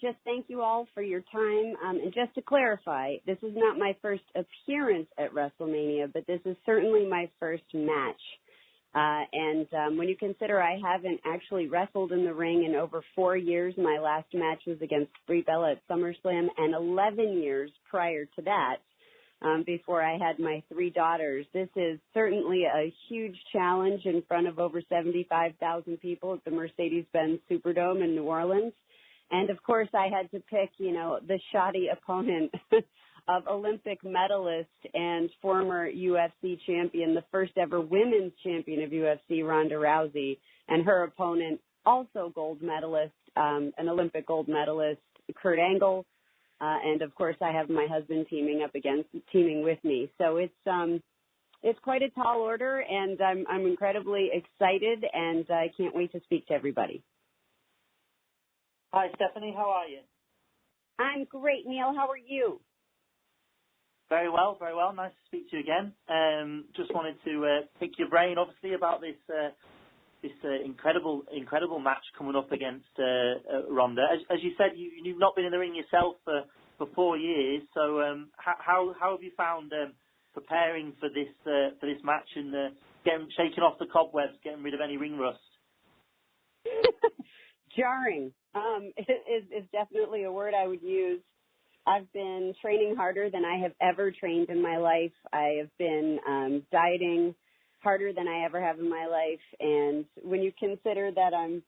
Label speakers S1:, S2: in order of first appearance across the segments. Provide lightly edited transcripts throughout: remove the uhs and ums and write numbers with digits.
S1: Just thank you all for your time. And just to clarify, this is not my first appearance at WrestleMania, but this is certainly my first match. When you consider I haven't actually wrestled in the ring in over 4 years, my last match was against Brie Bella at SummerSlam, and 11 years prior to that, before I had my 3 daughters. This is certainly a huge challenge in front of over 75,000 people at the Mercedes-Benz Superdome in New Orleans. And, of course, I had to pick, the shoddy opponent of Olympic medalist and former UFC champion, the first ever women's champion of UFC, Ronda Rousey, and her opponent, also gold medalist, an Olympic gold medalist, Kurt Angle. And, of course, I have my husband teaming with me. So it's quite a tall order, and I'm incredibly excited, and I can't wait to speak to everybody.
S2: Hi, Stephanie. How are you?
S1: I'm great, Neil. How are you?
S2: Very well, very well. Nice to speak to you again. Just wanted to pick your brain, obviously, about this incredible match coming up against Ronda. As you said, you've not been in the ring yourself for 4 years. So how have you found preparing for this match and shaking off the cobwebs, getting rid of any ring rust?
S1: Jarring is definitely a word I would use. I've been training harder than I have ever trained in my life. I have been dieting harder than I ever have in my life. And when you consider that I'm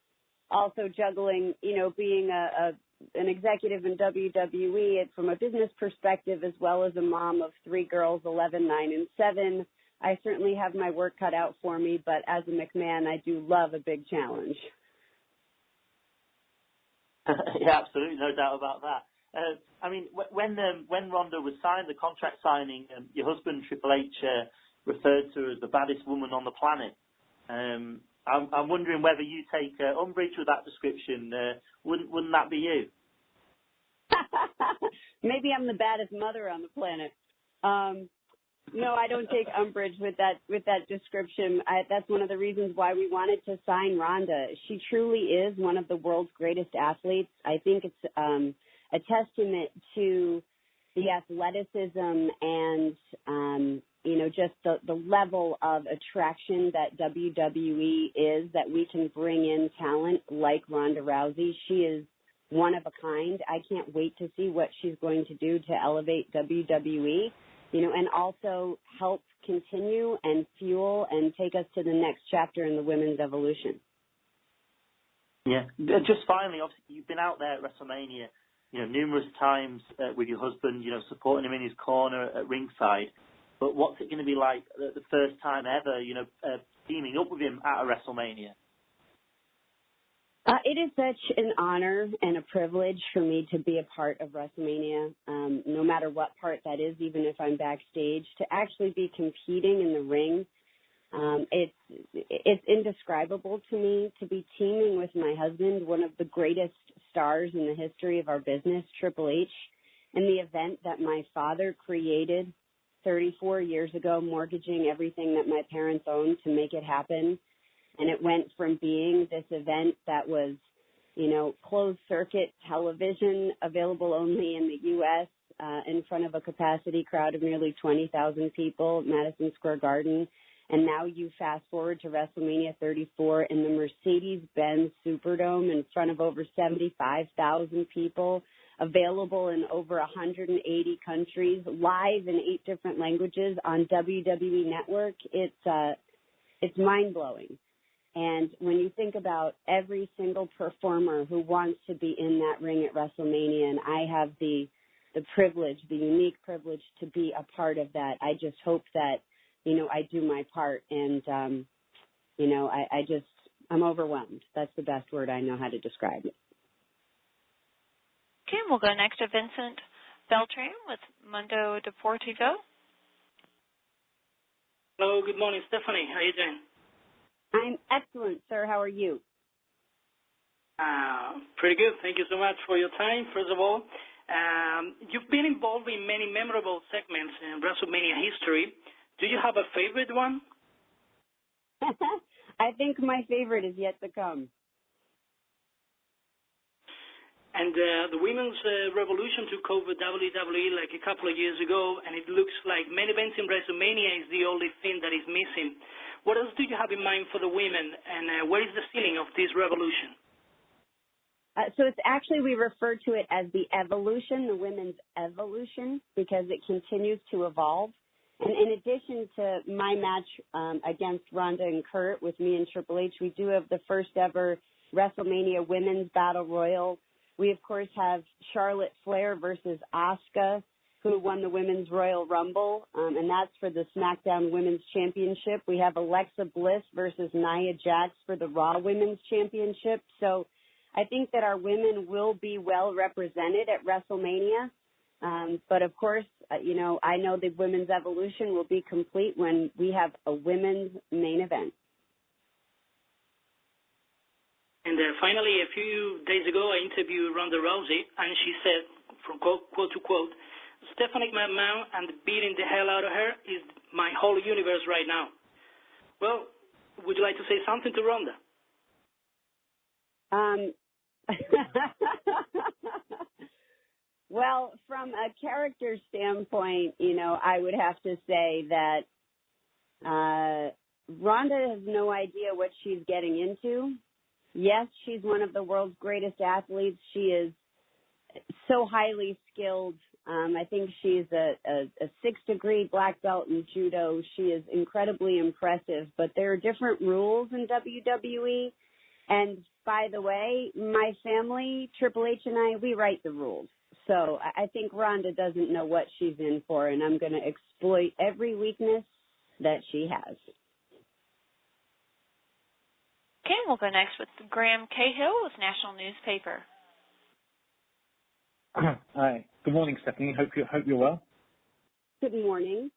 S1: also juggling, being an executive in WWE from a business perspective, as well as a mom of 3 girls, 11, 9, and 7, I certainly have my work cut out for me. But as a McMahon, I do love a big challenge.
S2: Yeah, absolutely, no doubt about that. When Ronda was signed, the contract signing, your husband Triple H referred to her as the baddest woman on the planet. I'm wondering whether you take umbrage with that description. Wouldn't that be you?
S1: Maybe I'm the baddest mother on the planet. No, I don't take umbrage with that description. That's one of the reasons why we wanted to sign Ronda. She truly is one of the world's greatest athletes. I think it's a testament to the athleticism and just the level of attraction that WWE is, that we can bring in talent like Ronda Rousey. She is one of a kind. I can't wait to see what she's going to do to elevate WWE. And also help continue and fuel and take us to the next chapter in the women's evolution.
S2: Yeah. Just finally, obviously, you've been out there at WrestleMania, numerous times with your husband, supporting him in his corner at ringside. But what's it going to be like the first time ever, teaming up with him at a WrestleMania?
S1: It is such an honor and a privilege for me to be a part of WrestleMania, no matter what part that is, even if I'm backstage, to actually be competing in the ring. It's indescribable to me to be teaming with my husband, one of the greatest stars in the history of our business, Triple H, in the event that my father created 34 years ago, mortgaging everything that my parents owned to make it happen. And it went from being this event that was, closed circuit television, available only in the U.S., in front of a capacity crowd of nearly 20,000 people at Madison Square Garden. And now you fast forward to WrestleMania 34 in the Mercedes-Benz Superdome in front of over 75,000 people, available in over 180 countries, live in 8 different languages on WWE Network. It's mind-blowing. And when you think about every single performer who wants to be in that ring at WrestleMania, and I have the privilege, the unique privilege to be a part of that, I just hope that, I do my part. And, I'm overwhelmed. That's the best word I know how to describe it.
S3: Okay, we'll go next to Vincent Beltran with Mundo Deportivo.
S4: Hello, good morning, Stephanie. How are you doing?
S1: I'm excellent, sir. How are you?
S4: Pretty good. Thank you so much for your time, first of all. You've been involved in many memorable segments in WrestleMania history. Do you have a favorite one?
S1: I think my favorite is yet to come.
S4: And the women's revolution took over WWE like a couple of years ago, and it looks like main events in WrestleMania is the only thing that is missing. What else do you have in mind for the women, and where is the ceiling of this revolution?
S1: So it's actually, we refer to it as the evolution, the women's evolution, because it continues to evolve. And in addition to my match against Ronda and Kurt with me and Triple H, we do have the first ever WrestleMania Women's Battle Royal. We, of course, have Charlotte Flair versus Asuka, who won the Women's Royal Rumble, and that's for the SmackDown Women's Championship. We have Alexa Bliss versus Nia Jax for the Raw Women's Championship. So I think that our women will be well represented at WrestleMania. But, of course, I know the women's evolution will be complete when we have a women's main event.
S4: And finally, a few days ago, I interviewed Ronda Rousey, and she said, from quote to quote, Stephanie McMahon and beating the hell out of her is my whole universe right now. Well, would you like to say something to Ronda?
S1: Well, from a character standpoint, I would have to say that Ronda has no idea what she's getting into. Yes, she's one of the world's greatest athletes. She is so highly skilled. I think she's a 6th-degree black belt in judo. She is incredibly impressive, but there are different rules in WWE. And by the way, my family, Triple H and I, we write the rules. So I think Ronda doesn't know what she's in for, and I'm going to exploit every weakness that she has.
S3: Okay, we'll go next with Graham Cahill with National Newspaper.
S5: Hi. Good morning, Stephanie. Hope you're well.
S1: Good morning.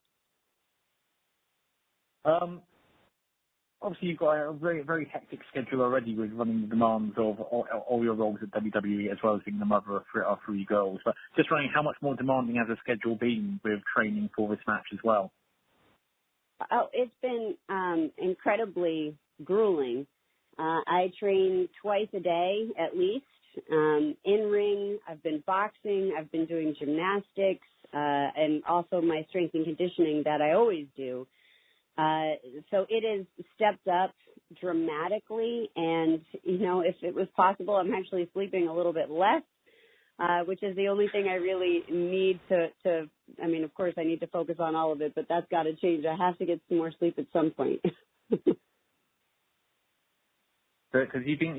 S5: Obviously, you've got a very, very hectic schedule already with running the demands of all your roles at WWE, as well as being the mother of 3 girls. But just wondering, how much more demanding has the schedule been with training for this match as well?
S1: Oh, it's been incredibly grueling. I train twice a day at least. In ring, I've been boxing, I've been doing gymnastics, and also my strength and conditioning that I always do. So it is stepped up dramatically, and, if it was possible, I'm actually sleeping a little bit less, which is the only thing I really need to, of course I need to focus on all of it, but that's got to change. I have to get some more sleep at some point.
S5: Because you've been,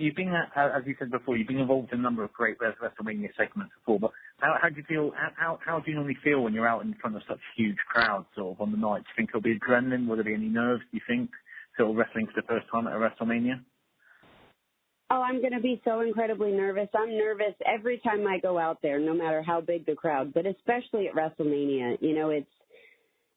S5: as you said before, you've been involved in a number of great WrestleMania segments before. But how do you feel? How do you normally feel when you're out in front of such huge crowds, sort of on the night? Do you think it'll be adrenaline? Will there be any nerves? Do you think, sort of wrestling for the first time at a WrestleMania?
S1: Oh, I'm going to be so incredibly nervous. I'm nervous every time I go out there, no matter how big the crowd. But especially at WrestleMania,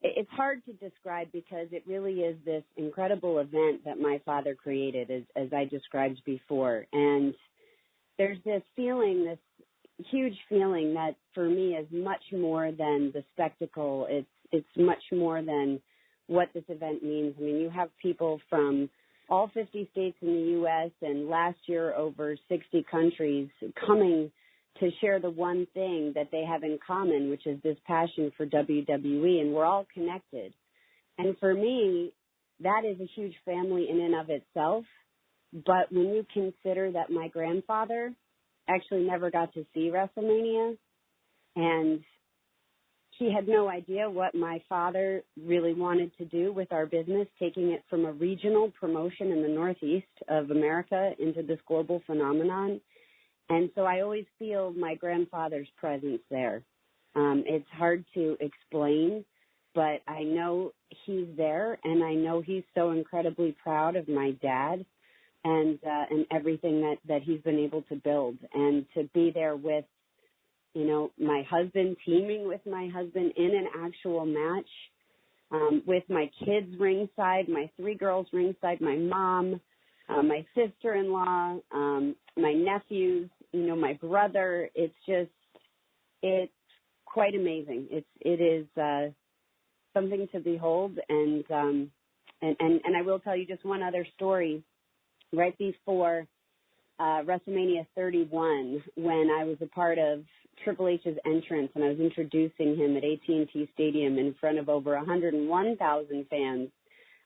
S1: it's hard to describe because it really is this incredible event that my father created, as I described before. And there's this feeling, this huge feeling that for me is much more than the spectacle. It's much more than what this event means. You have people from all 50 states in the U.S. and last year over 60 countries coming to share the one thing that they have in common, which is this passion for WWE, and we're all connected. And for me, that is a huge family in and of itself. But when you consider that my grandfather actually never got to see WrestleMania, and he had no idea what my father really wanted to do with our business, taking it from a regional promotion in the Northeast of America into this global phenomenon. And so I always feel my grandfather's presence there. It's hard to explain, but I know he's there, and I know he's so incredibly proud of my dad and everything that he's been able to build. And to be there with, my husband, teaming with my husband in an actual match, with my kids ringside, my 3 girls ringside, my mom, my sister-in-law, my nephews, my brother. It's quite amazing. It is something to behold. And I will tell you just one other story. Right before WrestleMania 31 when I was a part of Triple H's entrance and I was introducing him at AT&T Stadium in front of over 101,000 fans.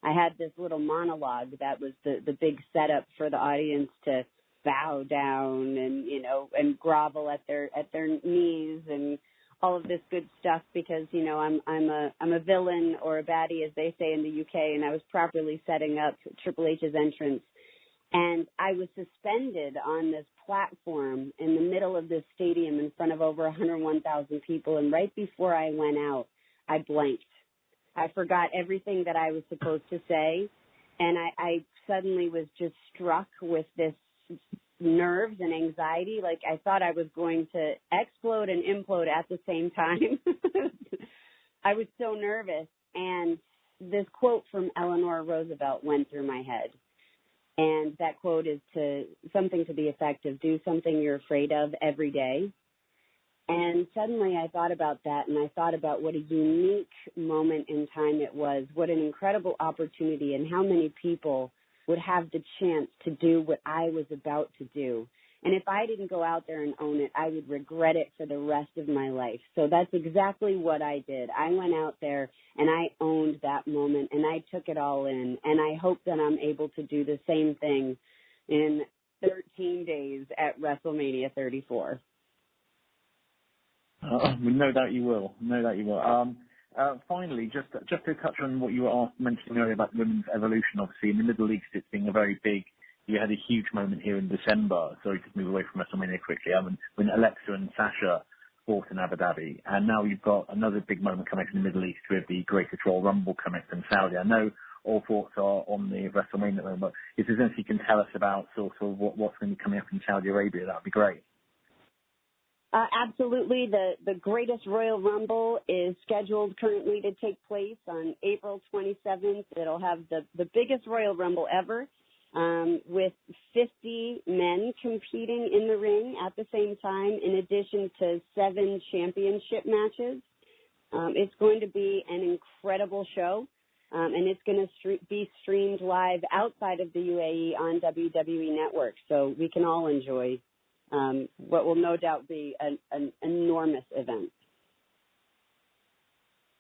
S1: I had this little monologue that was the big setup for the audience to bow down and, you know, and grovel at their knees and all of this good stuff because, you know, I'm a villain or a baddie, as they say in the UK, and I was properly setting up Triple H's entrance. And I was suspended on this platform in the middle of this stadium in front of over 101,000 people. And right before I went out, I blanked. I forgot everything that I was supposed to say. And I suddenly was just struck with this nerves and anxiety. Like I thought I was going to explode and implode at the same time. I was so nervous. And this quote from Eleanor Roosevelt went through my head. And that quote is something to the effect of do something you're afraid of every day. And suddenly I thought about that, and I thought about what a unique moment in time it was, what an incredible opportunity, and how many people would have the chance to do what I was about to do. And if I didn't go out there and own it, I would regret it for the rest of my life. So that's exactly what I did. I went out there and I owned that moment and I took it all in. And I hope that I'm able to do the same thing in 13 days at WrestleMania 34.
S5: No doubt you will. No doubt you will. Finally, just to touch on what you were mentioning earlier about women's evolution, obviously in the Middle East it's been a very big. You had a huge moment here in December. Sorry to move away from WrestleMania quickly. When Alexa and Sasha fought in Abu Dhabi, and now you've got another big moment coming from the Middle East with the Greatest Royal Rumble coming from Saudi. I know all thoughts are on the WrestleMania moment, but if there's anything you can tell us about sort of what's going to be coming up in Saudi Arabia, that would be great.
S1: Absolutely. The Greatest Royal Rumble is scheduled currently to take place on April 27th. It'll have the biggest Royal Rumble ever. With 50 men competing in the ring at the same time, in addition to 7 championship matches. It's going to be an incredible show, and it's going to be streamed live outside of the UAE on WWE Network, so we can all enjoy what will no doubt be an enormous event.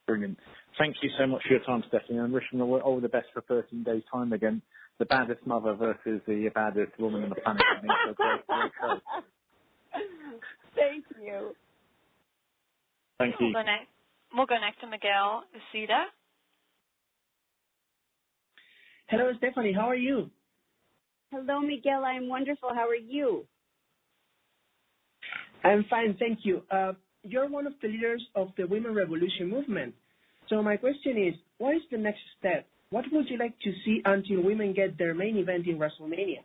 S5: Brilliant. Thank you so much for your time, Stephanie. I'm wishing you all the best for 13 days' time again. The baddest mother versus the baddest woman on the planet. So great show.
S1: Thank you.
S5: Thank you.
S3: We'll go next to Miguel Isida.
S6: Hello, Stephanie. How are you?
S1: Hello, Miguel. I'm wonderful. How are you?
S6: I'm fine, thank you. You're one of the leaders of the Women Revolution movement. So my question is, what is the next step? What would you like to see until women get their main event in WrestleMania?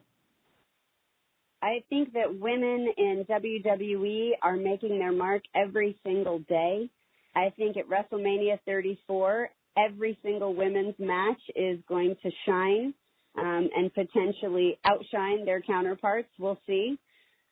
S1: I think that women in WWE are making their mark every single day. I think at WrestleMania 34, every single women's match is going to shine and potentially outshine their counterparts. We'll see.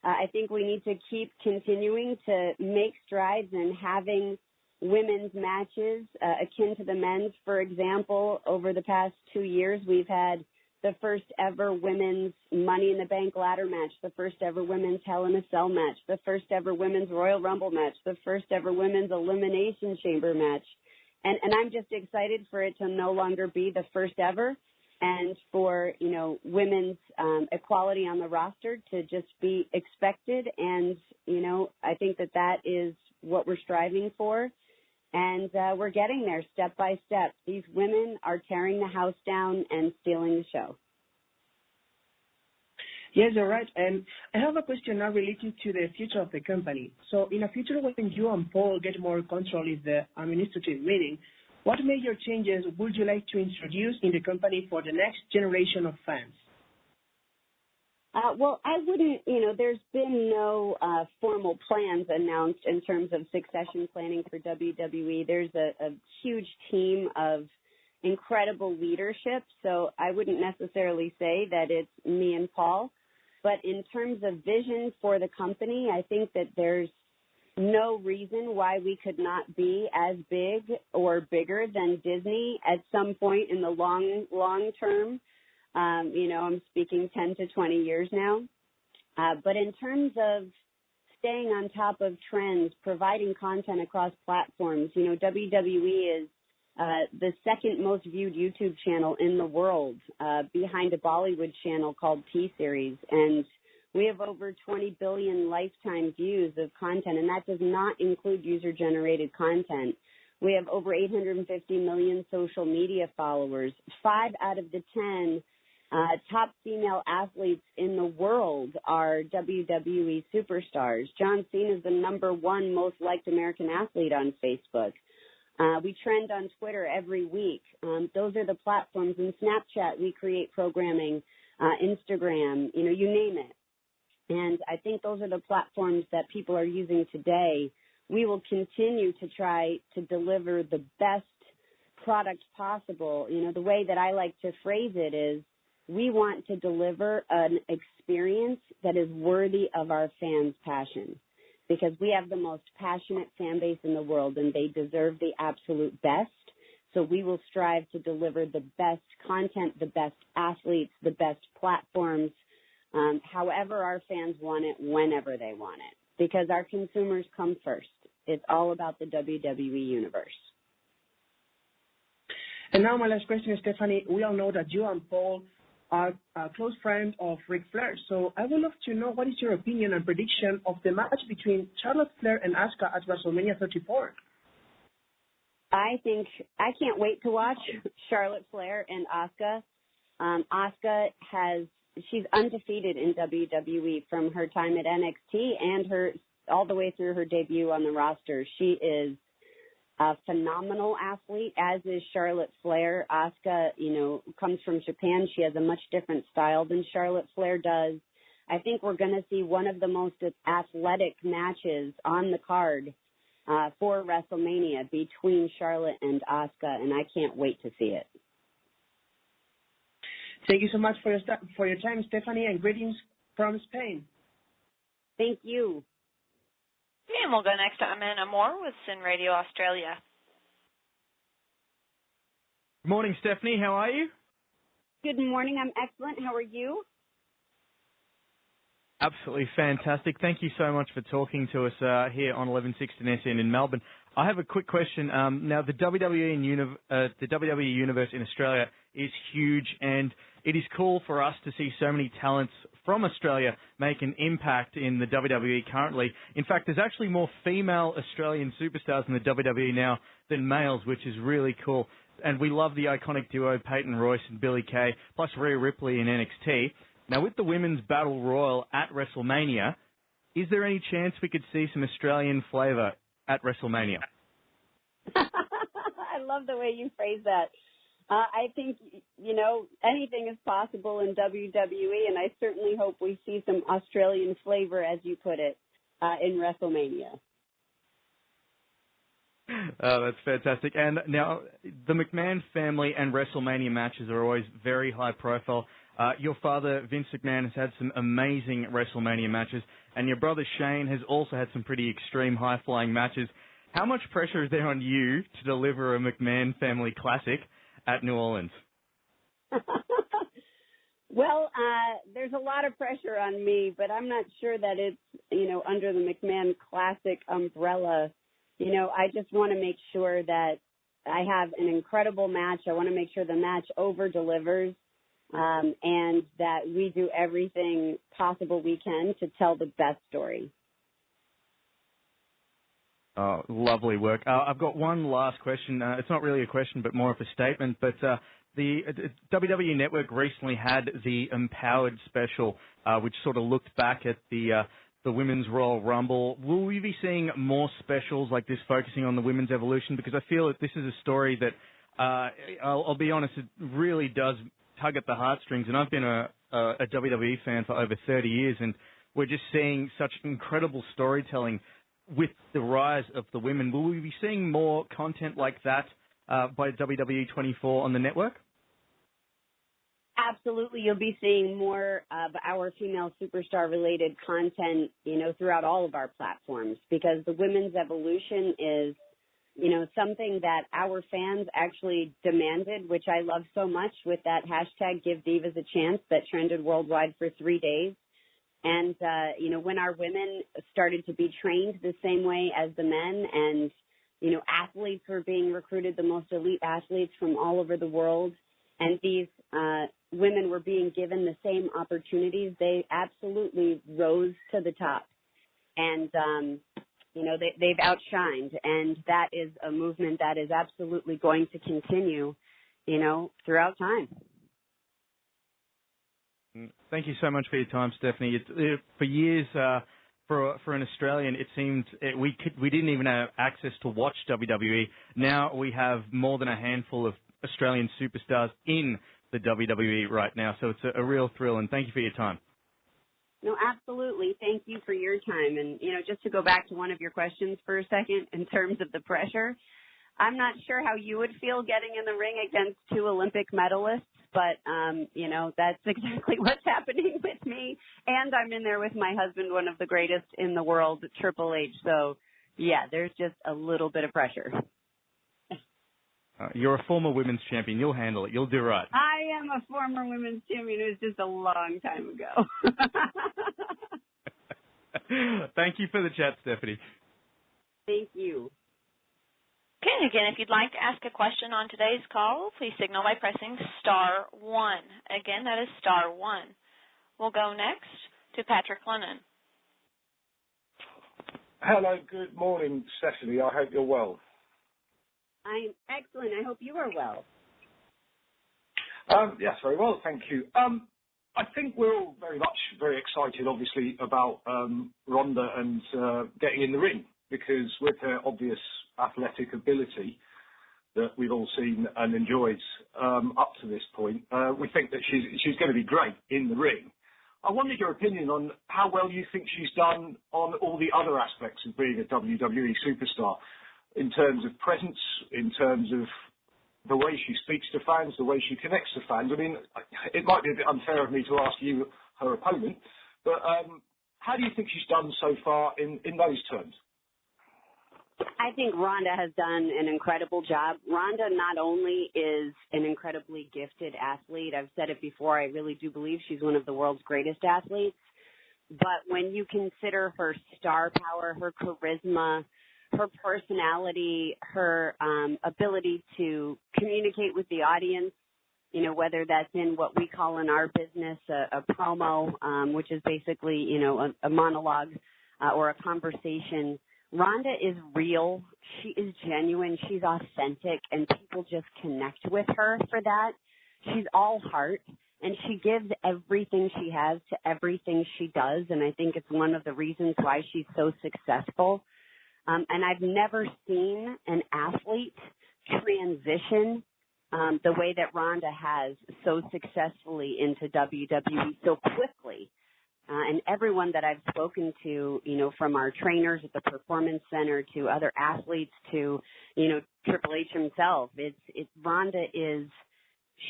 S1: I think we need to keep continuing to make strides in having women's matches akin to the men's. For example, over the past 2 years, we've had the first ever women's Money in the Bank ladder match, the first ever women's Hell in a Cell match, the first ever women's Royal Rumble match, the first ever women's Elimination Chamber match. And I'm just excited for it to no longer be the first ever and for, you know, women's equality on the roster to just be expected. And, you know, I think that is what we're striving for. And we're getting there step by step. These women are tearing the house down and stealing the show.
S6: Yes, you're right. And I have a question now related to the future of the company. So in a future when you and Paul get more control in the administrative meeting, what major changes would you like to introduce in the company for the next generation of fans?
S1: Well, I wouldn't, you know, there's been no formal plans announced in terms of succession planning for WWE. There's a huge team of incredible leadership, so I wouldn't necessarily say that it's me and Paul. But in terms of vision for the company, I think that there's no reason why we could not be as big or bigger than Disney at some point in the long term. You know, I'm speaking 10 to 20 years now. But in terms of staying on top of trends, providing content across platforms, WWE is the second most viewed YouTube channel in the world, behind a Bollywood channel called T-Series. And we have over 20 billion lifetime views of content, and that does not include user-generated content. We have over 850 million social media followers. 5 out of the 10 top female athletes in the world are WWE superstars. John Cena is the #1 most liked American athlete on Facebook. We trend on Twitter every week. Those are the platforms. In Snapchat, we create programming, Instagram, you name it. And I think those are the platforms that people are using today. We will continue to try to deliver the best product possible. The way that I like to phrase it is we want to deliver an experience that is worthy of our fans' passion, because we have the most passionate fan base in the world and they deserve the absolute best. So we will strive to deliver the best content, the best athletes, the best platforms, however our fans want it, whenever they want it, because our consumers come first. It's all about the WWE universe.
S6: And now my last question, Stephanie. We all know that you and Paul are a close friend of Ric Flair. So I would love to know, what is your opinion and prediction of the match between Charlotte Flair and Asuka at WrestleMania 34?
S1: I can't wait to watch Charlotte Flair and Asuka. Asuka she's undefeated in WWE from her time at NXT and all the way through her debut on the roster. She is a phenomenal athlete, as is Charlotte Flair. Asuka, comes from Japan. She has a much different style than Charlotte Flair does. I think we're going to see one of the most athletic matches on the card for WrestleMania between Charlotte and Asuka, and I can't wait to see it.
S6: Thank you so much for your time, Stephanie, and greetings from Spain.
S1: Thank you.
S3: And we'll go next to Amanda Moore with Sin Radio Australia.
S7: Good morning, Stephanie. How are you?
S1: Good morning. I'm excellent. How are you?
S7: Absolutely fantastic. Thank you so much for talking to us here on 1160 SN in Melbourne. I have a quick question. Now, the WWE universe in Australia is huge, and it is cool for us to see so many talents from Australia make an impact in the WWE currently. In fact, there's actually more female Australian superstars in the WWE now than males, which is really cool. And we love the iconic duo Peyton Royce and Billie Kay, plus Rhea Ripley in NXT. Now, with the Women's Battle Royal at WrestleMania, is there any chance we could see some Australian flavour at WrestleMania?
S1: I love the way you phrase that. I think, anything is possible in WWE, and I certainly hope we see some Australian flavor, as you put it, in WrestleMania.
S7: Oh, that's fantastic. And now, the McMahon family and WrestleMania matches are always very high profile. Your father, Vince McMahon, has had some amazing WrestleMania matches, and your brother Shane has also had some pretty extreme high-flying matches. How much pressure is there on you to deliver a McMahon family classic at New Orleans?
S1: Well, there's a lot of pressure on me, but I'm not sure that it's, under the McMahon Classic umbrella. I just want to make sure that I have an incredible match. I want to make sure the match over-delivers, and that we do everything possible we can to tell the best story.
S7: Oh, lovely work. I've got one last question. It's not really a question, but more of a statement. But the WWE Network recently had the Empowered special, which sort of looked back at the Women's Royal Rumble. Will we be seeing more specials like this focusing on the women's evolution? Because I feel that this is a story that, I'll be honest, it really does tug at the heartstrings. And I've been a WWE fan for over 30 years, and we're just seeing such incredible storytelling with the rise of the women. Will we be seeing more content like that by WW24 on the network?
S1: Absolutely. You'll be seeing more of our female superstar-related content, throughout all of our platforms, because the women's evolution is, something that our fans actually demanded, which I love so much, with that hashtag Give Divas a Chance that trended worldwide for 3 days. And, when our women started to be trained the same way as the men and, athletes were being recruited, the most elite athletes from all over the world, and these women were being given the same opportunities, they absolutely rose to the top. And, they've outshined. And that is a movement that is absolutely going to continue, throughout time.
S7: Thank you so much for your time, Stephanie. For years, for an Australian, it seemed we didn't even have access to watch WWE. Now we have more than a handful of Australian superstars in the WWE right now, so it's a real thrill. And thank you for your time.
S1: No, absolutely. Thank you for your time. And just to go back to one of your questions for a second, in terms of the pressure, I'm not sure how you would feel getting in the ring against 2 Olympic medalists, but, that's exactly what's happening with me. And I'm in there with my husband, one of the greatest in the world, Triple H. So, yeah, there's just a little bit of pressure.
S7: You're a former women's champion. You'll handle it. You'll do right.
S1: I am a former women's champion. It was just a long time ago.
S7: Thank you for the chat, Stephanie.
S1: Thank you.
S3: Okay, again, if you'd like to ask a question on today's call, please signal by pressing star 1. Again, that is star 1. We'll go next to Patrick Lennon.
S8: Hello, good morning, Stephanie. I hope you're well.
S1: I'm excellent. I hope you are well.
S8: Yes, very well, thank you. I think we're all very excited, obviously, about Ronda and getting in the ring, because with her obvious athletic ability that we've all seen and enjoyed up to this point, we think that she's going to be great in the ring. I wondered your opinion on how well you think she's done on all the other aspects of being a WWE superstar, in terms of presence, in terms of the way she speaks to fans, the way she connects to fans. I mean, it might be a bit unfair of me to ask you, her opponent, but how do you think she's done so far in those terms?
S1: I think Ronda has done an incredible job. Ronda not only is an incredibly gifted athlete, I've said it before, I really do believe she's one of the world's greatest athletes, but when you consider her star power, her charisma, her personality, her ability to communicate with the audience, whether that's in what we call in our business a promo, which is basically, a monologue or a conversation. Ronda is real. She is genuine. She's authentic, and people just connect with her for that. She's all heart, and she gives everything she has to everything she does, and I think it's one of the reasons why she's so successful. And I've never seen an athlete transition the way that Ronda has so successfully into WWE so quickly. And everyone that I've spoken to, from our trainers at the Performance Center to other athletes to, Triple H himself, Ronda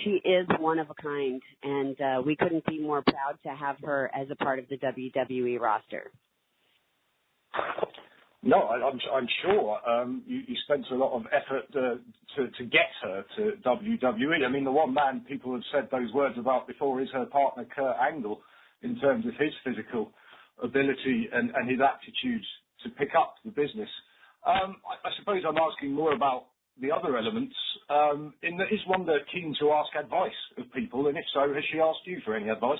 S1: she is one of a kind, and we couldn't be more proud to have her as a part of the WWE roster.
S8: No, I'm sure you spent a lot of effort to get her to WWE. I mean, the one man people have said those words about before is her partner, Kurt Angle, in terms of his physical ability and his aptitude to pick up the business. I suppose I'm asking more about the other elements. Is Ronda keen to ask advice of people? And if so, has she asked you for any advice?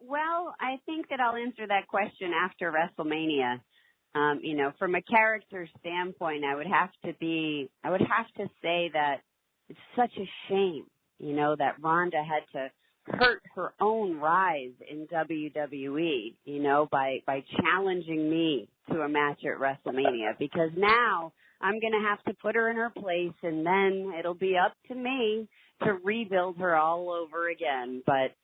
S1: Well, I think that I'll answer that question after WrestleMania. From a character standpoint, I would have to say that it's such a shame, that Ronda had to hurt her own rise in WWE, by challenging me to a match at WrestleMania, because now I'm going to have to put her in her place, and then it'll be up to me to rebuild her all over again. But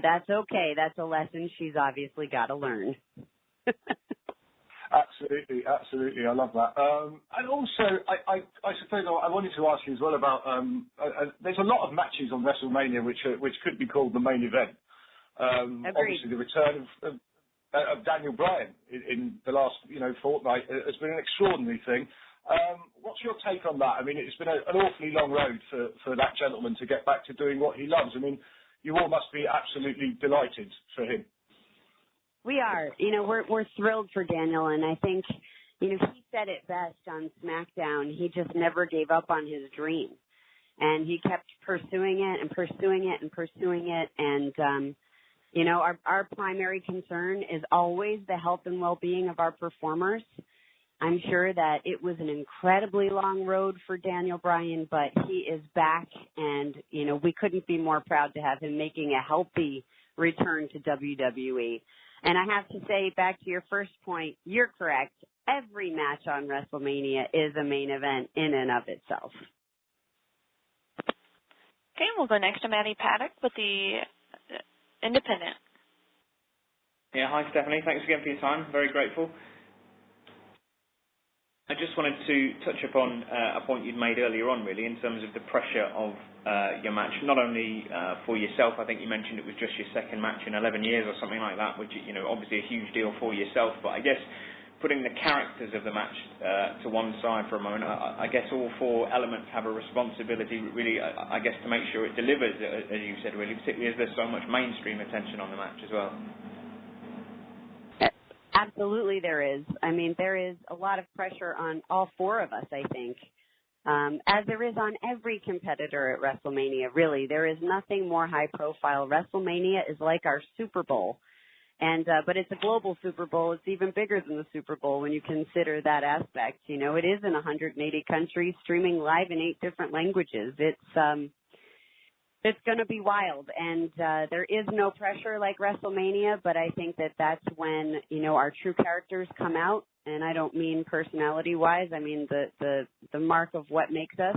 S1: that's okay. That's a lesson she's obviously got to learn.
S8: Absolutely. I love that. And also, I suppose I wanted to ask you as well about, there's a lot of matches on WrestleMania which could be called the main event. Obviously, the return of Daniel Bryan in the last, fortnight has been an extraordinary thing. What's your take on that? I mean, it's been an awfully long road for that gentleman to get back to doing what he loves. I mean, you all must be absolutely delighted for him.
S1: We are. You know, we're thrilled for Daniel, and I think, you know, he said it best on SmackDown. He just never gave up on his dream, and he kept pursuing it and pursuing it and pursuing it. And you know, our primary concern is always the health and well-being of our performers. I'm sure that it was an incredibly long road for Daniel Bryan, but he is back, and, you know, we couldn't be more proud to have him making a healthy return to WWE. And I have to say, back to your first point, you're correct. Every match on WrestleMania is a main event in and of itself.
S3: Okay, we'll go next to Maddie Paddock with the Independent.
S9: Yeah, hi Stephanie. Thanks again for your time. Very grateful. I just wanted to touch upon a point you'd made earlier on, really, in terms of the pressure of your match, not only for yourself. I think you mentioned it was just your second match in 11 years or something like that, which, you know, obviously a huge deal for yourself. But I guess putting the characters of the match to one side for a moment, I guess all four elements have a responsibility, really, I guess, to make sure it delivers, as you said, really, particularly as there's so much mainstream attention on the match as well.
S1: Absolutely there is. I mean, there is a lot of pressure on all four of us, I think, as there is on every competitor at WrestleMania, really. There is nothing more high profile. WrestleMania is like our Super Bowl. And but it's a global Super Bowl. It's even bigger than the Super Bowl when you consider that aspect. You know, it is in 180 countries, streaming live in 8 different languages. It's going to be wild, and there is no pressure like WrestleMania, but I think that that's when, you know, our true characters come out, and I don't mean personality-wise. I mean the mark of what makes us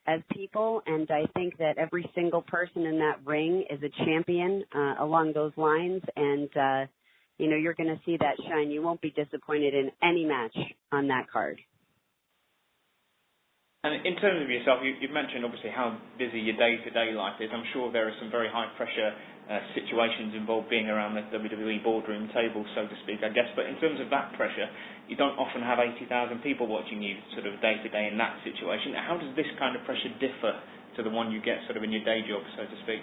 S1: as people, and I think that every single person in that ring is a champion along those lines, and, you know, you're going to see that shine. You won't be disappointed in any match on that card.
S9: And in terms of yourself, you've mentioned obviously how busy your day-to-day life is. I'm sure there are some very high-pressure situations involved being around the WWE boardroom table, so to speak, I guess. But in terms of that pressure, you don't often have 80,000 people watching you sort of day-to-day in that situation. How does this kind of pressure differ to the one you get sort of in your day job, so to speak?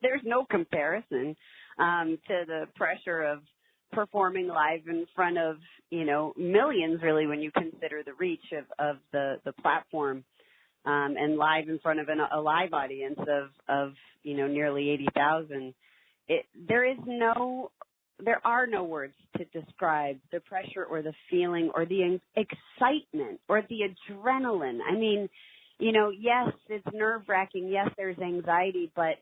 S1: There's no comparison to the pressure of performing live in front of, you know, millions, really, when you consider the reach of the platform, and live in front of a live audience of you know, nearly 80,000. There are no words to describe the pressure or the feeling or the excitement or the adrenaline. I mean, you know, yes, it's nerve-wracking. Yes, there's anxiety, but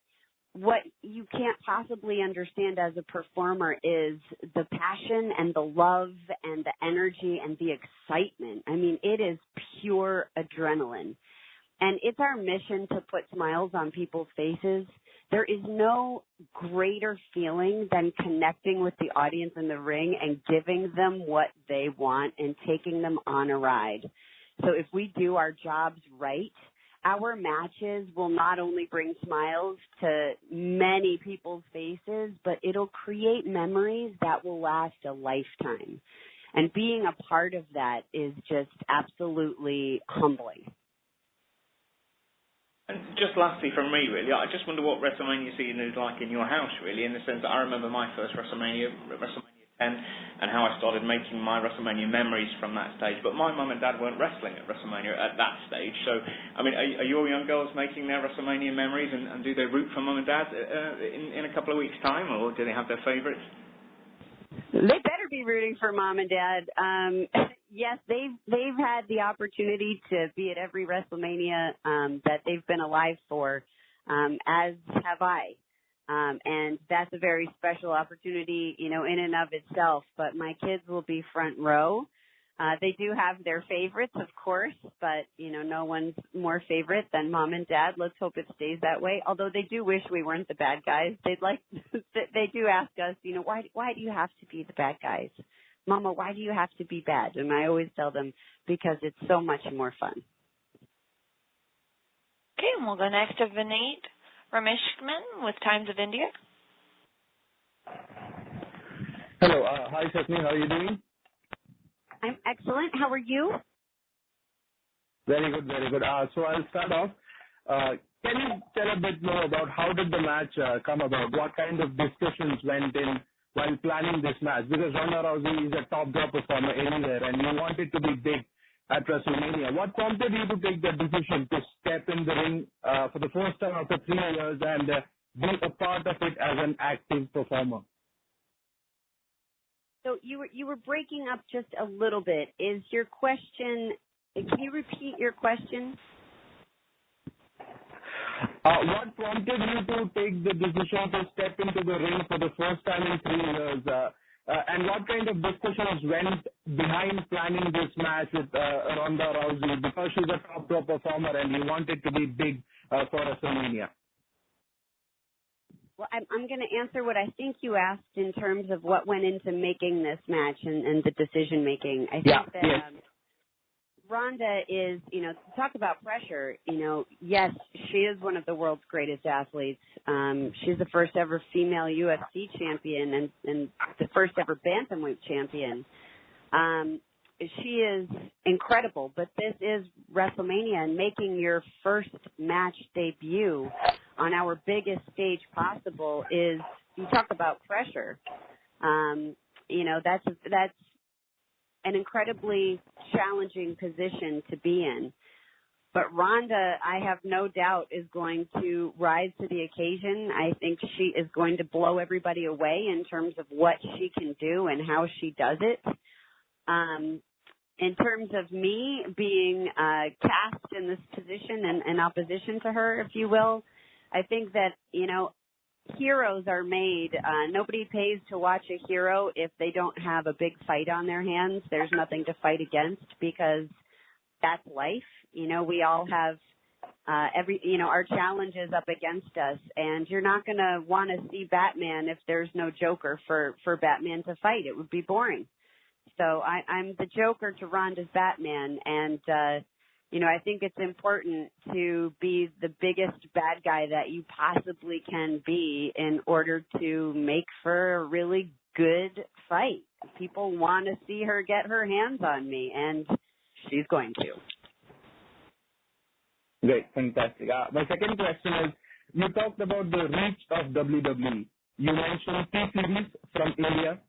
S1: what you can't possibly understand as a performer is the passion and the love and the energy and the excitement. I mean, it is pure adrenaline. And it's our mission to put smiles on people's faces. There is no greater feeling than connecting with the audience in the ring and giving them what they want and taking them on a ride. So if we do our jobs right, our matches will not only bring smiles to many people's faces, but it'll create memories that will last a lifetime. And being a part of that is just absolutely humbling.
S9: And just lastly from me, really, I just wonder what WrestleMania season is like in your house, really, in the sense that I remember my first WrestleMania 10, and how I started making my WrestleMania memories from that stage. But my mum and dad weren't wrestling at WrestleMania at that stage. So, I mean, are your young girls making their WrestleMania memories, and do they root for mum and dad in a couple of weeks' time, or do they have their favourites?
S1: They better be rooting for mom and dad. Yes, they've had the opportunity to be at every WrestleMania that they've been alive for, as have I. And that's a very special opportunity, you know, in and of itself. But my kids will be front row. They do have their favorites, of course, but, you know, no one's more favorite than mom and dad. Let's hope it stays that way. Although they do wish we weren't the bad guys. They do ask us, you know, why do you have to be the bad guys? Mama, why do you have to be bad? And I always tell them, because it's so much more fun.
S3: Okay, and we'll go next to Vineet Rameshman with Times of India.
S10: Hello. Hi, Stephanie. How are you doing?
S1: I'm excellent. How are you?
S10: Very good, very good. So I'll start off. can you tell a bit more about how did the match come about? What kind of discussions went in while planning this match? Because Ronda Rousey is a top draw performer anywhere, and you want it to be big at WrestleMania. What prompted you to take the decision to step in the ring for the first time after 3 years and be a part of it as an active performer?
S1: So you were breaking up just a little bit. Is your question? Can you repeat your question?
S10: What prompted you to take the decision to step into the ring for the first time in 3 years? And what kind of discussions went behind planning this match with Ronda Rousey, because she's a top draw performer and you want it to be big for WrestleMania?
S1: Well, I'm going to answer what I think you asked in terms of what went into making this match and the decision making. I think that Ronda is, talk about pressure, yes, she is one of the world's greatest athletes. She's the first ever female UFC champion and the first ever bantamweight champion. She is incredible, but this is WrestleMania, and making your first match debut on our biggest stage possible is, you talk about pressure. That's an incredibly challenging position to be in. But Ronda, I have no doubt, is going to rise to the occasion. I think she is going to blow everybody away in terms of what she can do and how she does it. In terms of me being cast in this position and opposition to her, if you will, I think that, heroes are made. Nobody pays to watch a hero if they don't have a big fight on their hands. There's nothing to fight against, because that's life. We all have our challenges up against us, and you're not going to want to see Batman if there's no Joker for Batman to fight. It would be boring. So I'm the Joker to Ronda's Batman, and I think it's important to be the biggest bad guy that you possibly can be in order to make for a really good fight. People want to see her get her hands on me, and she's going to.
S10: Great, fantastic. My second question is, you talked about the reach of WWE. You mentioned T-Series from India.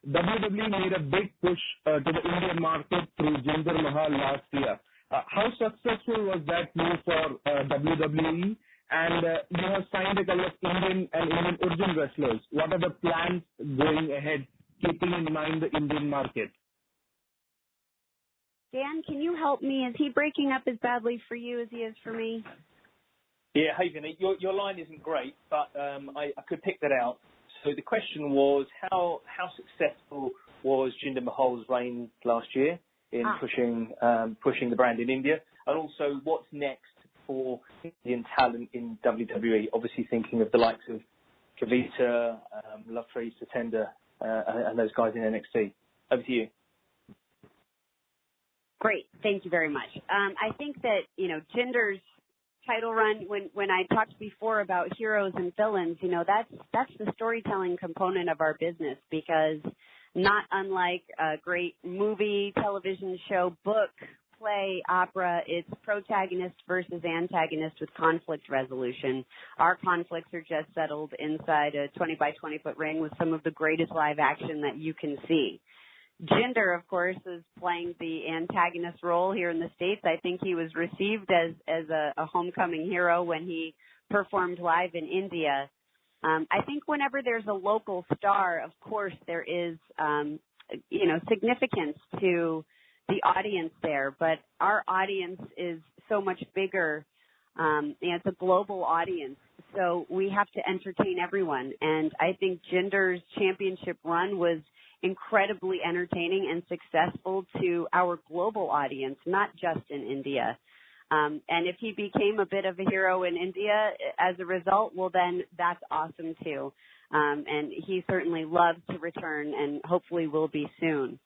S10: WWE made a big push to the Indian market through Jinder Mahal last year. How successful was that move for WWE? And you have signed a couple of Indian and Indian origin wrestlers. What are the plans going ahead, keeping in mind the Indian market?
S1: Dan, can you help me? Is he breaking up as badly for you as he is for me?
S11: Yeah, hey, Vinny, your line isn't great, but I could pick that out. So the question was, how successful was Jinder Mahal's reign last year in pushing the brand in India, and also what's next for Indian talent in WWE? Obviously, thinking of the likes of Kavita, Lovetree, Satender, and those guys in NXT. Over to you.
S1: Great, thank you very much. I think that Jinder's title run, when I talked before about heroes and villains, that's the storytelling component of our business, because not unlike a great movie, television show, book, play, opera, it's protagonist versus antagonist with conflict resolution. Our conflicts are just settled inside a 20 by 20 foot ring with some of the greatest live action that you can see. Jinder, of course, is playing the antagonist role here in the States. I think he was received as a homecoming hero when he performed live in India. I think whenever there's a local star, of course, there is, significance to the audience there. But our audience is so much bigger. It's a global audience. So we have to entertain everyone. And I think Jinder's championship run was incredibly entertaining and successful to our global audience, not just in India. And if he became a bit of a hero in India as a result, well, then that's awesome too. And he certainly loves to return and hopefully will be soon.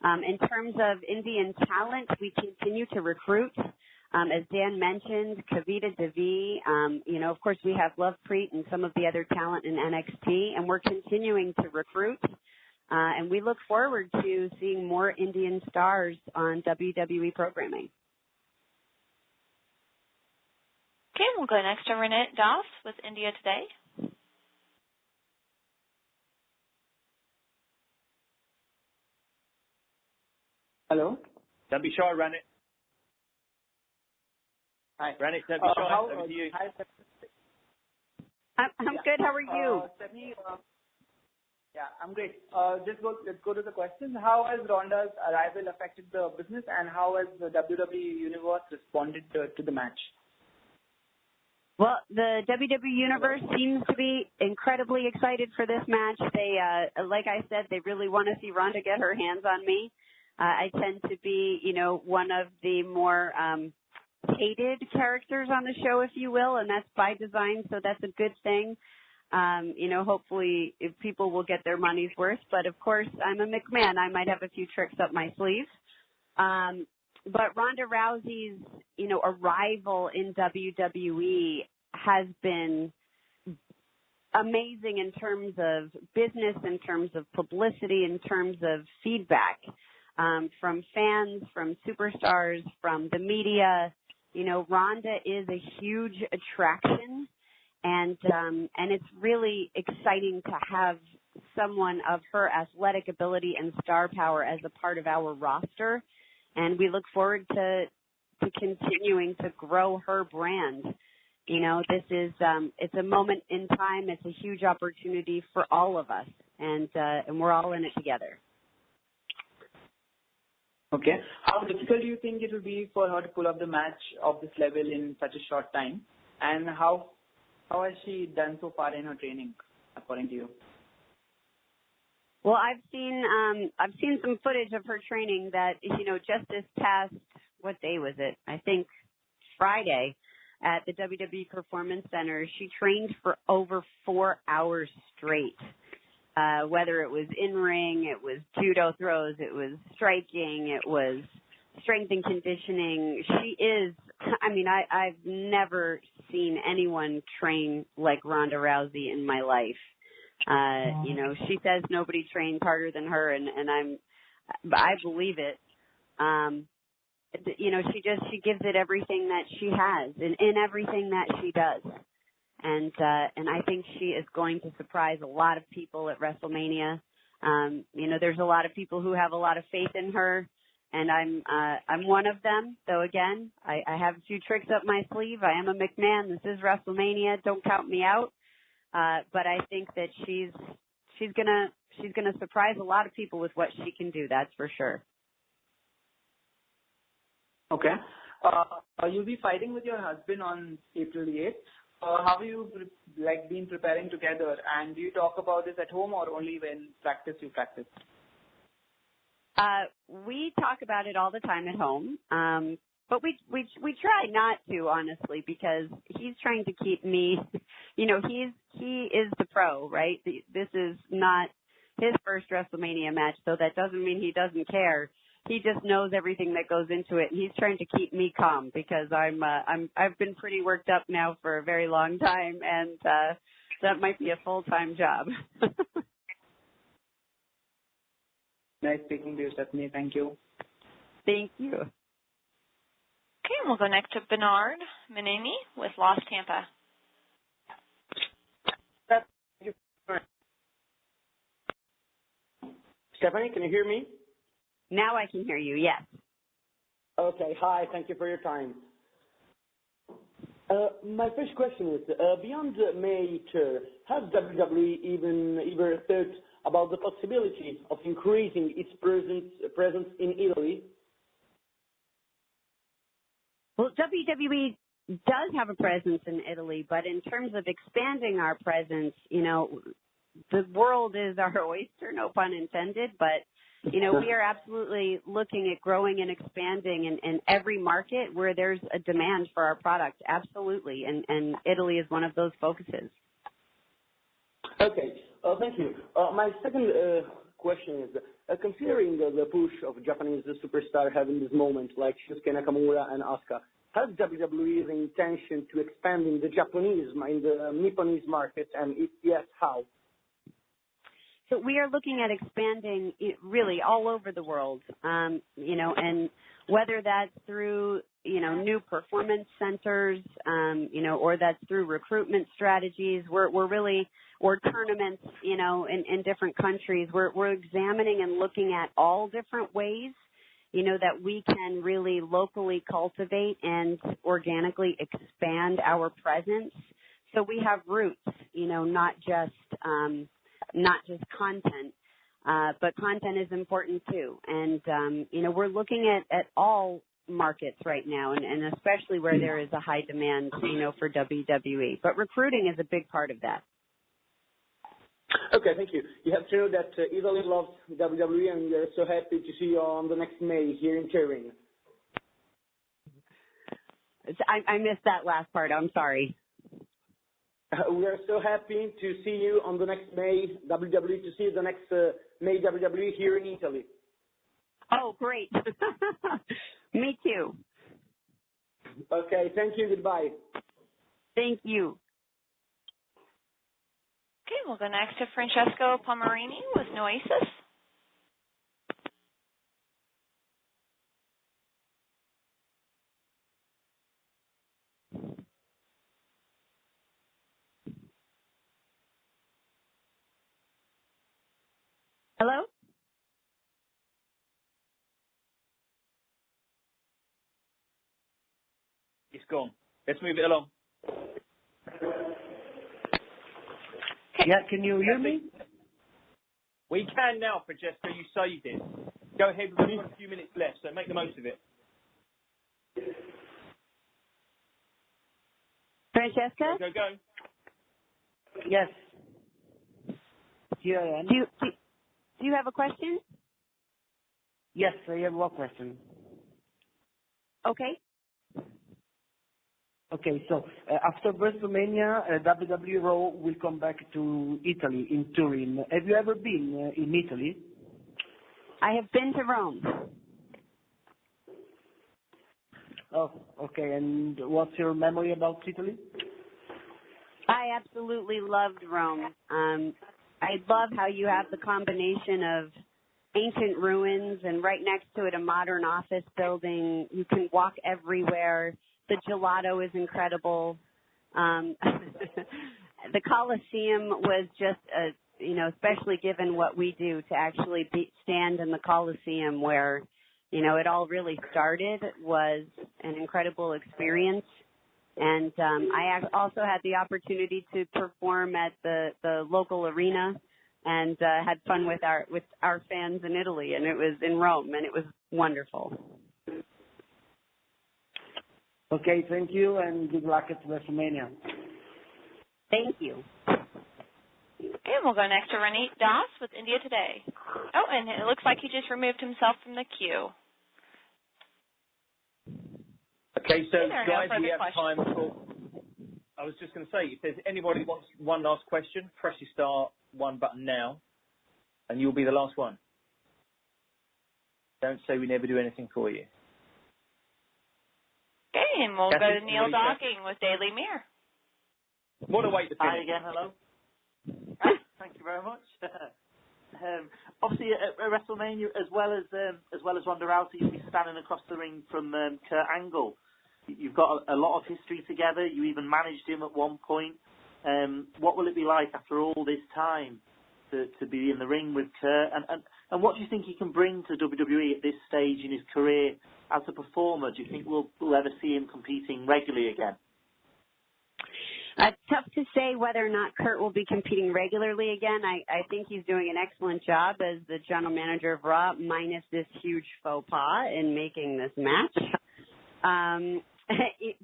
S1: In terms of Indian talent, we continue to recruit. As Dan mentioned, Kavita Devi, of course we have Lovepreet and some of the other talent in NXT, and we're continuing to recruit. And we look forward to seeing more Indian stars on WWE programming.
S3: Okay, we'll go next to Renette Das with India Today.
S12: Hello.
S11: Don't be shy, Renette.
S12: Hi.
S11: Renette, don't be shy. Over to you.
S12: Hi,
S1: I'm good. How are you?
S12: Stephanie, yeah, I'm great. Let's go to the questions. How has Ronda's arrival affected the business, and how has the WWE Universe responded to the match?
S1: Well, the WWE Universe seems to be incredibly excited for this match. They, like I said, they really want to see Ronda get her hands on me. I tend to be, one of the more hated characters on the show, if you will, and that's by design, so that's a good thing. Hopefully if people will get their money's worth, but of course I'm a McMahon. I might have a few tricks up my sleeve. But Ronda Rousey's, arrival in WWE has been amazing in terms of business, in terms of publicity, in terms of feedback, from fans, from superstars, from the media. Ronda is a huge attraction. And it's really exciting to have someone of her athletic ability and star power as a part of our roster. And we look forward to continuing to grow her brand. This is, it's a moment in time. It's a huge opportunity for all of us. And we're all in it together.
S12: Okay. How difficult do you think it will be for her to pull off the match of this level in such a short time? And how has she done so far in her training, according to you?
S1: Well, I've seen some footage of her training that, just this past, what day was it? I think Friday at the WWE Performance Center, she trained for over 4 hours straight. Whether it was in ring, it was judo throws, it was striking, it was strength and conditioning. She is, I've never seen anyone train like Ronda Rousey in my life. She says nobody trains harder than her, and I believe it. She gives it everything that she has in everything that she does. And I think she is going to surprise a lot of people at WrestleMania. There's a lot of people who have a lot of faith in her. And I'm one of them. So again, I have a few tricks up my sleeve. I am a McMahon. This is WrestleMania. Don't count me out. But I think that she's gonna surprise a lot of people with what she can do. That's for sure.
S12: Okay. You'll be fighting with your husband on April 8th. How have you been preparing together? And do you talk about this at home or only when you practice?
S1: We talk about it all the time at home, but we try not to, honestly, because he's trying to keep me. He is the pro, right? This is not his first WrestleMania match, so that doesn't mean he doesn't care. He just knows everything that goes into it, and he's trying to keep me calm because I've been pretty worked up now for a very long time, and that might be a full-time job.
S12: Nice speaking to you, Stephanie. Thank you.
S1: Thank you.
S3: Okay, we'll go next to Bernard Menini with Los Tampa.
S13: Stephanie, can you hear me?
S1: Now I can hear you, yes.
S13: Okay, hi, thank you for your time. My first question is, beyond May tour, has WWE even ever thought about the possibility of increasing its presence in Italy?
S1: Well, WWE does have a presence in Italy, but in terms of expanding our presence, the world is our oyster, no pun intended, but we are absolutely looking at growing and expanding in every market where there's a demand for our product, absolutely, and Italy is one of those focuses.
S13: Okay, thank you. My second question is, considering the push of Japanese superstar having this moment, like Shinsuke Nakamura and Asuka, has WWE's intention to expand in the Japanese, in the Nipponese market, and if yes, how?
S1: So we are looking at expanding really all over the world, and whether that's through new performance centers, or that's through recruitment strategies. We're really, or tournaments, in different countries. We're examining and looking at all different ways, that we can really locally cultivate and organically expand our presence. So we have roots, not just content, but content is important too. And, we're looking at all markets right now, and especially where there is a high demand, for WWE. But recruiting is a big part of that.
S13: Okay, thank you. You have to know that Italy loves WWE, and we are so happy to see you on the next May here in Turin.
S1: I missed that last part. I'm sorry.
S13: We are so happy to see you on the next May WWE, to see the next May WWE here in Italy.
S1: Oh, great. Me too.
S13: Okay, thank you. Goodbye.
S1: Thank you.
S3: Okay, we'll go next to Francesco Palmerini with Noesis.
S1: Hello?
S11: It's gone. Let's move it along.
S6: Yeah, can you hear me?
S11: We can now, Francesco. You saved it. Go ahead. We've got a few minutes left, so make the most of it.
S1: Francesca?
S11: Go.
S6: Yes. Here I am.
S1: Do you have a question?
S6: Yes, I have one question.
S1: Okay.
S6: Okay, so after WrestleMania, WWE Raw will come back to Italy, in Turin. Have you ever been in Italy?
S1: I have been to Rome.
S6: Oh, okay. And what's your memory about Italy?
S1: I absolutely loved Rome. I love how you have the combination of ancient ruins and right next to it a modern office building. You can walk everywhere. The gelato is incredible. The Colosseum was just especially given what we do, to actually stand in the Colosseum where, it all really started, was an incredible experience. And I also had the opportunity to perform at the local arena and had fun with our fans in Italy, and it was in Rome, and it was wonderful.
S6: Okay, thank you, and good luck at WrestleMania.
S1: Thank you.
S3: Okay, we'll go next to Ranit Das with India Today. Oh, and it looks like he just removed himself from the queue.
S11: Okay, so guys, we have
S3: questions.
S11: time for... I was just going to say, if there's anybody who wants one last question, press your star one button now, and you'll be the last one. Don't say we never do anything for you.
S3: Okay, and we'll go to Neil Docking with Daily Mirror.
S11: What a way to finish.
S2: Hi again, hello. Thank you very much. Obviously, at WrestleMania, as well as Ronda Rousey, you'll be standing across the ring from Kurt Angle. You've got a lot of history together. You even managed him at one point. What will it be like after all this time to be in the ring with Kurt? And what do you think he can bring to WWE at this stage in his career as a performer? Do you think we'll ever see him competing regularly again?
S1: Tough to say whether or not Kurt will be competing regularly again. I think he's doing an excellent job as the general manager of Raw, minus this huge faux pas in making this match.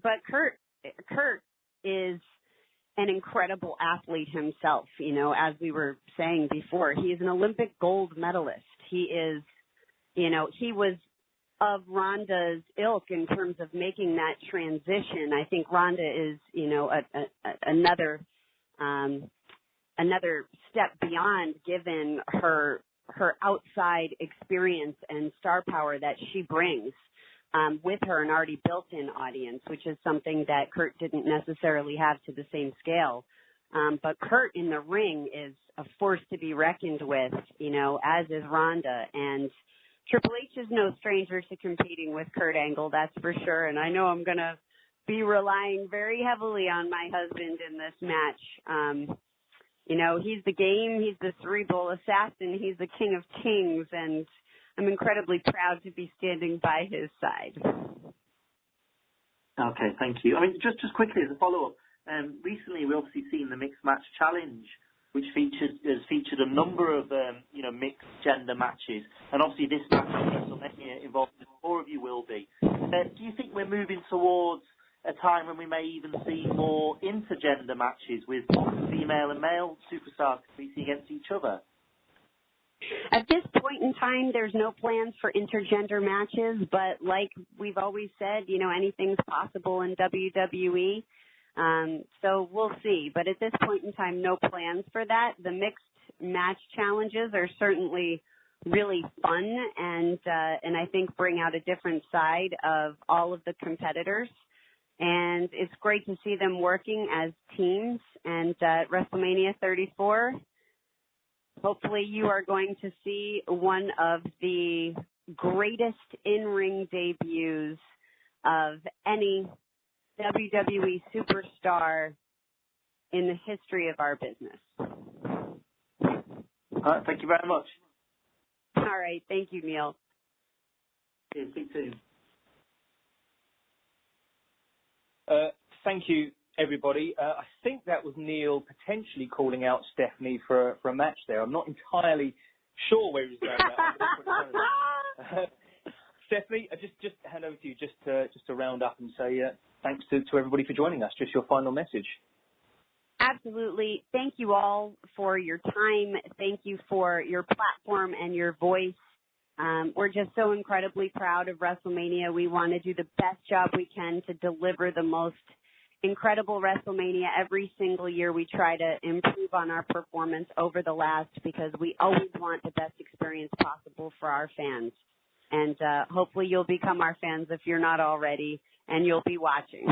S1: But Kurt is an incredible athlete himself. As we were saying before, he is an Olympic gold medalist. He is, he was of Ronda's ilk in terms of making that transition. I think Ronda is, another step beyond, given her outside experience and star power that she brings with her, an already built-in audience, which is something that Kurt didn't necessarily have to the same scale. But Kurt in the ring is a force to be reckoned with, as is Ronda, and Triple H is no stranger to competing with Kurt Angle, that's for sure, and I know I'm going to be relying very heavily on my husband in this match. You know, he's the game, he's the cerebral assassin, he's the king of kings, and I'm incredibly proud to be standing by his side.
S2: Okay, thank you. I mean, just quickly as a follow-up, recently we've obviously seen the Mixed Match Challenge, which has featured a number of mixed gender matches, and obviously this match at WrestleMania involved 4 of you will be. Do you think we're moving towards a time when we may even see more intergender matches with female and male superstars competing against each other?
S1: At this point in time, there's no plans for intergender matches, but like we've always said, you know, anything's possible in WWE. So we'll see. But at this point in time, no plans for that. The mixed match challenges are certainly really fun and I think bring out a different side of all of the competitors. And it's great to see them working as teams. And at WrestleMania 34, hopefully you are going to see one of the greatest in-ring debuts of any WWE superstar in the history of our business.
S2: Thank you very much.
S1: All right. Thank you, Neil.
S2: Yeah, speak soon.
S11: Thank you, everybody. I think that was Neil potentially calling out Stephanie for a match there. I'm not entirely sure where he's going now. Stephanie, just hand over to you just to round up and say thanks to everybody for joining us. Just your final message.
S1: Absolutely. Thank you all for your time. Thank you for your platform and your voice. We're just so incredibly proud of WrestleMania. We want to do the best job we can to deliver the most incredible WrestleMania. Every single year we try to improve on our performance over the last because we always want the best experience possible for our fans. And hopefully you'll become our fans if you're not already, and you'll be watching.